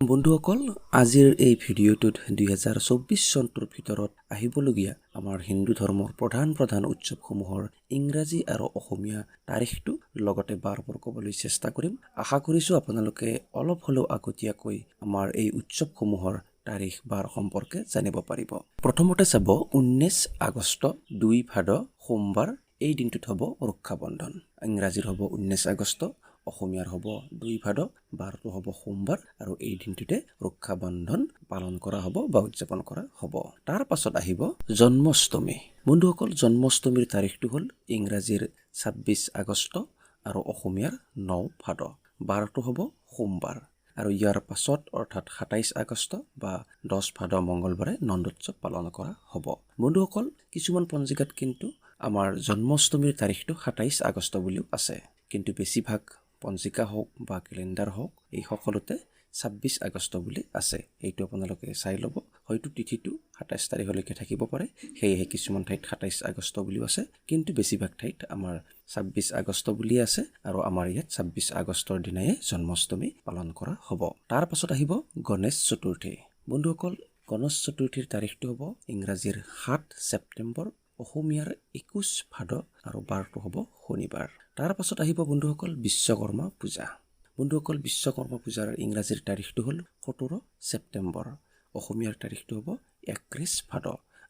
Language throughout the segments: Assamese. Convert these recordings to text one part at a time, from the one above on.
বন্ধুসকল, আজিৰ এই ভিডিঅ'টোত 2024 চনটোৰ ভিতৰত আহিবলগীয়া আমাৰ হিন্দু ধৰ্মৰ প্ৰধান উৎসৱসমূহৰ ইংৰাজী আৰু অসমীয়া তাৰিখটো লগতে বাৰবোৰ ক'বলৈ চেষ্টা কৰিম। আশা কৰিছোঁ আপোনালোকে অলপ হ'লেও আগতীয়াকৈ আমাৰ এই উৎসৱসমূহৰ তাৰিখ বাৰ সম্পৰ্কে জানিব পাৰিব। প্ৰথমতে চাব 19 আগষ্ট 2 ভাদ সোমবাৰ, এই দিনটোত হ'ব ৰক্ষাবন্ধন। ইংৰাজীৰ হ'ব 19 আগষ্ট, অসমীয়াৰ হ'ব 2 ভাদ, বাৰটো হ'ব সোমবাৰ আৰু এই দিনটোতে ৰক্ষাবন্ধন পালন কৰা হ'ব বা উদযাপন কৰা হ'ব। তাৰ পাছত আহিব জন্মাষ্টমী। বন্ধুসকল, জন্মাষ্টমীৰ তাৰিখটো হ'ল ইংৰাজীৰ 26 আগষ্ট আৰু অসমীয়াৰ 9 ভাদ, বাৰটো হ'ব সোমবাৰ আৰু ইয়াৰ পাছত অৰ্থাৎ 27 আগষ্ট বা 10 ভাদ মংগলবাৰে নন্দোৎসৱ পালন কৰা হ'ব। বন্ধুসকল, কিছুমান পঞ্জিকাত কিন্তু আমাৰ জন্মাষ্টমীৰ তাৰিখটো 27 আগষ্ট বুলিও আছে, কিন্তু বেছিভাগ পঞ্জিকা হওক বা কেলেণ্ডাৰ হওক এই সকলোতে 26 আগষ্ট বুলি আছে। এইটো আপোনালোকে চাই ল'ব, হয়তো তিথিটো 27 তাৰিখলৈকে থাকিব পাৰে, সেয়েহে কিছুমান ঠাইত 27 আগষ্ট বুলিও আছে, কিন্তু বেছিভাগ ঠাইত আমাৰ 26 আগষ্ট বুলি আছে আৰু আমাৰ ইয়াত 26 আগষ্টৰ দিনাই জন্মাষ্টমী পালন কৰা হ'ব। তাৰ পাছত আহিব গণেশ চতুৰ্থী। বন্ধুসকল, গণেশ চতুৰ্থীৰ তাৰিখটো হ'ব ইংৰাজীৰ 7 ছেপ্টেম্বৰ, অসমীয়াৰ 21 ভাদ আৰু বাৰটো হ'ব শনিবাৰ। তাৰ পাছত আহিব বন্ধুসকল বিশ্বকৰ্মা পূজা। বন্ধুসকল, বিশ্বকৰ্মা পূজাৰ ইংৰাজীৰ তাৰিখটো হ'ল 17 ছেপ্টেম্বৰ, অসমীয়াৰ তাৰিখটো হ'ব 31 ভাদ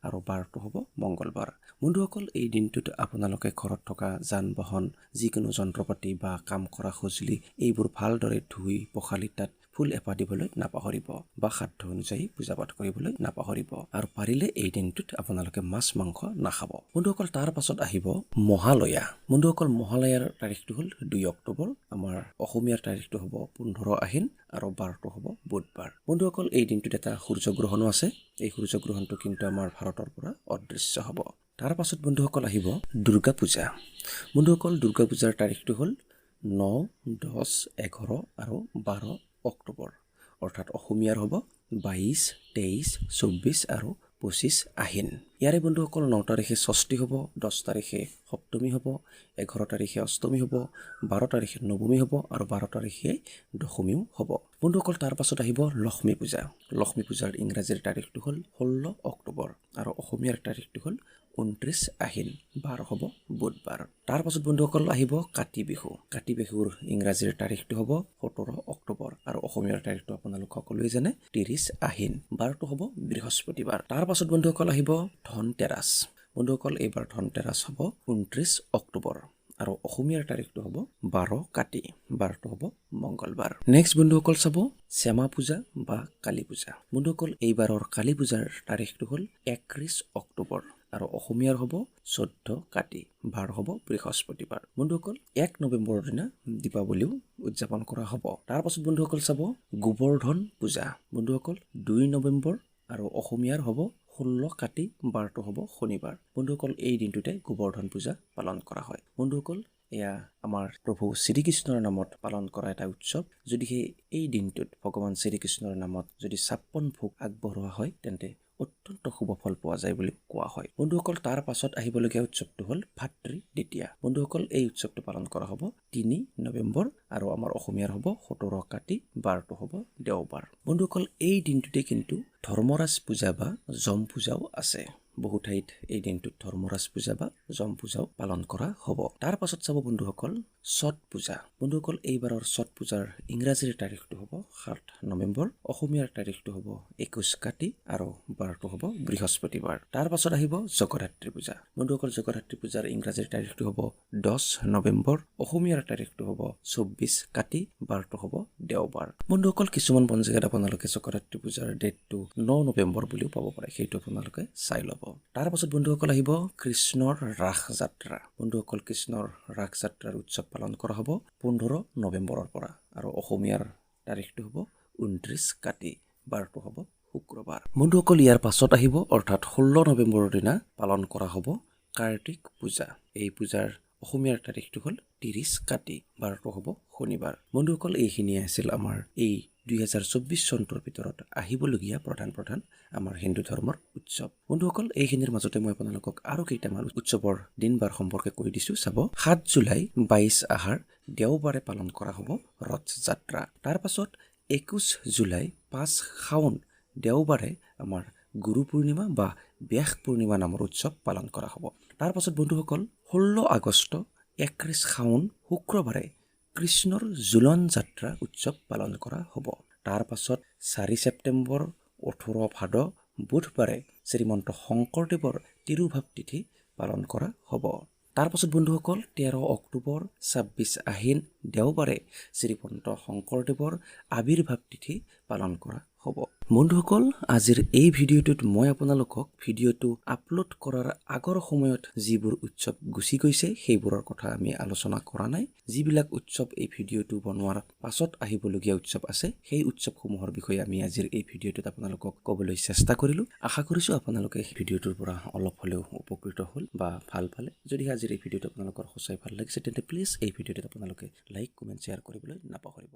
আৰু বাৰটো হ'ব মংগলবাৰ। বন্ধুসকল, এই দিনটোত আপোনালোকে ঘৰত থকা যান বাহন, যিকোনো যন্ত্ৰপাতি বা কাম কৰা সঁজুলি এইবোৰ ভালদৰে ধুই পখালি তাত ফুল এপাহ দিবলৈ নাপাহৰিব বা সাধ্য অনুযায়ী পূজা পাঠ কৰিবলৈ নাপাহৰিব আৰু পাৰিলে এই দিনটোত আপোনালোকে মাছ মাংস নাখাব। বন্ধুসকল, তাৰ পাছত আহিব মহালয়া। বন্ধুসকল, মহালয়াৰ তাৰিখটো হ'ল 2 অক্টোবৰ, আমাৰ অসমীয়াৰ তাৰিখটো হ'ব 15 আহিন আৰু বাৰটো হ'ব বুধবাৰ। বন্ধুসকল, এই দিনটোত এটা সূৰ্যগ্ৰহণো আছে, এই সূৰ্যগ্ৰহণটো কিন্তু আমাৰ ভাৰতৰ পৰা অদৃশ্য হ'ব। তাৰ পাছত বন্ধুসকল আহিব দুৰ্গা পূজা। বন্ধুসকল, দুৰ্গা পূজাৰ তাৰিখটো হ'ল 9, 10, 11 আৰু 12 অক্টোবৰ, অৰ্থাৎ অসমীয়াৰ হ'ব 22, 23, 24 আৰু 25 আহিন। ইয়াৰে বন্ধুসকল 9 তাৰিখে ষষ্ঠী হ'ব, 10 তাৰিখে সপ্তমী হ'ব, 11 তাৰিখে অষ্টমী হ'ব, 12 তাৰিখে নৱমী হ'ব আৰু 12 তাৰিখে দশমীও হ'ব। বন্ধুসকল, তাৰ পাছত আহিব লক্ষ্মী পূজা। লক্ষ্মী পূজাৰ ইংৰাজীৰ তাৰিখটো হ'ল 16 অক্টোবৰ আৰু অসমীয়াৰ তাৰিখটো হ'ল 29 আহিন, বাৰ হ'ব বুধবাৰ। তাৰ পাছত বন্ধুসকল আহিব কাতি বিহু। কাতি বিহুৰ ইংৰাজীৰ তাৰিখটো হ'ব 17 অক্টোবৰ আৰু অসমীয়াৰ তাৰিখটো আপোনালোক সকলোৱে জানে 30 আহিন, বাৰটো হ'ব বৃহস্পতিবাৰ। তাৰ পাছত বন্ধুসকল আহিব ধনতেৰাছ। বন্ধুসকল, এইবাৰ ধনতেৰাছ হ'ব 29 অক্টোবৰ আৰু অসমীয়াৰ তাৰিখটো হ'ব 12 কাতি, বাৰটো হ'ব মংগলবাৰ। নেক্সট বন্ধুসকল চাব শ্যামা পূজা বা কালী পূজা। বন্ধুসকল, এইবাৰৰ কালী পূজাৰ তাৰিখটো হ'ল 31 অক্টোবৰ আৰু অসমীয়াৰ হ'ব 14 কাতি, বাৰ হ'ব বৃহস্পতিবাৰ। বন্ধুসকল, 1 নৱেম্বৰৰ দিনা দীপাৱলীও উদযাপন কৰা হ'ব। তাৰ পাছত বন্ধুসকল চাব গোবৰ্ধন পূজা। বন্ধুসকল, 2 নৱেম্বৰ আৰু অসমীয়াৰ হ'ব 16 কাতি, বাৰটো হ'ব শনিবাৰ। বন্ধুসকল, এই দিনটোতে গোবৰ্ধন পূজা পালন কৰা হয়। বন্ধুসকল, এয়া আমাৰ প্ৰভু শ্ৰীকৃষ্ণৰ নামত পালন কৰা এটা উৎসৱ। যদিহে এই দিনটোত ভগৱান শ্ৰীকৃষ্ণৰ নামত যদি 56 ভোগ আগবঢ়োৱা হয় তেন্তে অত্যন্ত শুভ ফল পোৱা যায় বুলি কোৱা হয়। বন্ধুসকল, তাৰ পাছত আহিবলগীয়া উৎসৱটো হ'ল ভাতৃ দ্বিতীয়া। বন্ধুসকল, এই উৎসৱটো পালন কৰা হ'ব 3 নৱেম্বৰ আৰু আমাৰ অসমীয়াৰ হ'ব 17 কাতি, বাৰটো হ'ব দেওবাৰ। বন্ধুসকল, এই দিনটোতে কিন্তু ধৰ্মৰাজ পূজা বা যম পূজাও আছে। বহু ঠাইত এই দিনটোত ধৰ্মৰাজ পূজা বা যম পূজাও পালন কৰা হ'ব। তাৰ পাছত চাব বন্ধুসকল ছট পূজা। বন্ধুসকল, এইবাৰৰ ছট পূজাৰ ইংৰাজীৰ তাৰিখটো হ'ব 7 নৱেম্বৰ, অসমীয়াৰ তাৰিখটো হ'ব 21 কাতি আৰু বাৰটো হ'ব বৃহস্পতিবাৰ। তাৰ পাছত আহিব জগদ্ধাত্ৰী পূজা। বন্ধুসকল, জগদ্ধাত্ৰী পূজাৰ ইংৰাজীৰ তাৰিখটো হ'ব 10 নৱেম্বৰ, অসমীয়াৰ তাৰিখটো হ'ব 24 কাতি, বাৰটো হ'ব দেওবাৰ। বন্ধুসকল, কিছুমান পঞ্জিকাত আপোনালোকে জগদ্ধাত্ৰী পূজাৰ ডেটটো 9 নৱেম্বৰ বুলিও পাব পাৰে, সেইটো আপোনালোকে চাই ল'ব। তাৰ পাছত বন্ধুসকল আহিব কৃষ্ণৰ ৰাস যাত্ৰা। বন্ধুসকল, কৃষ্ণৰ ৰাস যাত্ৰাৰ উৎসৱ পালন কৰা হ'ব 15 নৱেম্বৰৰ পৰা আৰু অসমীয়াৰ তাৰিখটো হ'ব 29 কাতি, বাৰটো হ'ব শুক্ৰবাৰ। বন্ধুসকল, ইয়াৰ পাছত আহিব অৰ্থাৎ 16 নৱেম্বৰৰ দিনা পালন কৰা হ'ব কাৰ্তিক পূজা। এই পূজাৰ অসমীয়াৰ তাৰিখটো হ'ল 30 কাতি, বাৰটো হ'ব শনিবাৰ। বন্ধুসকল, এইখিনিয়ে আছিল আমাৰ এই 2024 চনটোৰ ভিতৰত আহিবলগীয়া প্ৰধান আমাৰ হিন্দু ধৰ্মৰ উৎসৱ। বন্ধুসকল, এইখিনিৰ মাজতে মই আপোনালোকক আৰু কেইটামান উৎসৱৰ দিন বাৰ সম্পৰ্কে কৈ দিছোঁ। চাব 7 জুলাই 22 আহাৰ দেওবাৰে পালন কৰা হ'ব ৰথ যাত্ৰা। তাৰ পাছত 21 জুলাই 5 শাওন দেওবাৰে আমাৰ গুৰু পূৰ্ণিমা বা ব্যাস পূৰ্ণিমা নামৰ উৎসৱ পালন কৰা হ'ব। তাৰ পাছত বন্ধুসকল 16 আগষ্ট 31 শাওন শুক্ৰবাৰে কৃষ্ণৰ জোলন যাত্ৰা উৎসৱ পালন কৰা হ'ব। তাৰ পাছত 4 ছেপ্টেম্বৰ 18 ভাদ বুধবাৰে শ্ৰীমন্ত শংকৰদেৱৰ তিৰুভাৱ তিথি পালন কৰা হ'ব। তাৰ পাছত বন্ধুসকল 13 অক্টোবৰ 26 আহিন দেওবাৰে শ্ৰীমন্ত শংকৰদেৱৰ আবিৰ্ভাৱ তিথি পালন কৰা হ'ব। বন্ধুসকল আজিৰ এই ভিডিঅ'টোত মই আপোনালোকক ভিডিঅ'টো আপলোড কৰাৰ আগৰ সময়ত যিবোৰ উৎসৱ গুচি গৈছে সেইবোৰৰ কথা আমি আলোচনা কৰা নাই। যিবিলাক উৎসৱ এই ভিডিঅ'টো বনোৱাৰ পাছত আহিবলগীয়া উৎসৱ আছে সেই উৎসৱসমূহৰ বিষয়ে আমি আজিৰ এই ভিডিঅ'টোত আপোনালোকক ক'বলৈ চেষ্টা কৰিলোঁ। আশা কৰিছোঁ আপোনালোকে ভিডিঅ'টোৰ পৰা অলপ হ'লেও উপকৃত হ'ল বা ভাল পালে। যদি আজিৰ এই ভিডিঅ'টো আপোনালোকৰ সঁচাই ভাল লাগিছে তেন্তে প্লিজ এই ভিডিঅ'টোত আপোনালোকে লাইক, কমেণ্ট, শ্বেয়াৰ কৰিবলৈ নাপাহৰিব।